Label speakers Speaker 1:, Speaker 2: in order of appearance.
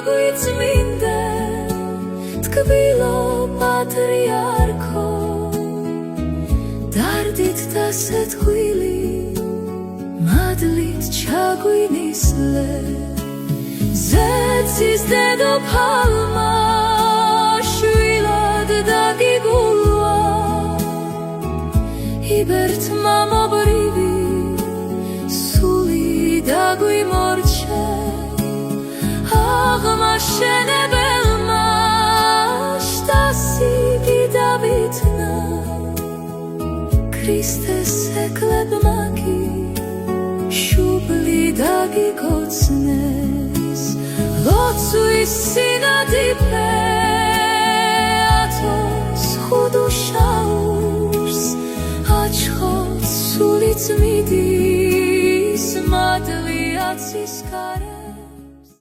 Speaker 1: დაგვიწმინდე თკბილო პატრიარქო დარდით დასეთხვილი მადლით ჩაგვინისლე ზეცის დედოფალმა შვილად დაგიგულვა იბერთმა მობრივი სული დაგვიმორჩა აღმაშენებელმა შტასი დავითნა ქრისტეს ეკლებმა კი შუბლი დაგიკოცნეს ლოცვის სინადიფე ათოს ხუდუშაურს აჩხოს სულიც მიდის მადლი აცის კარე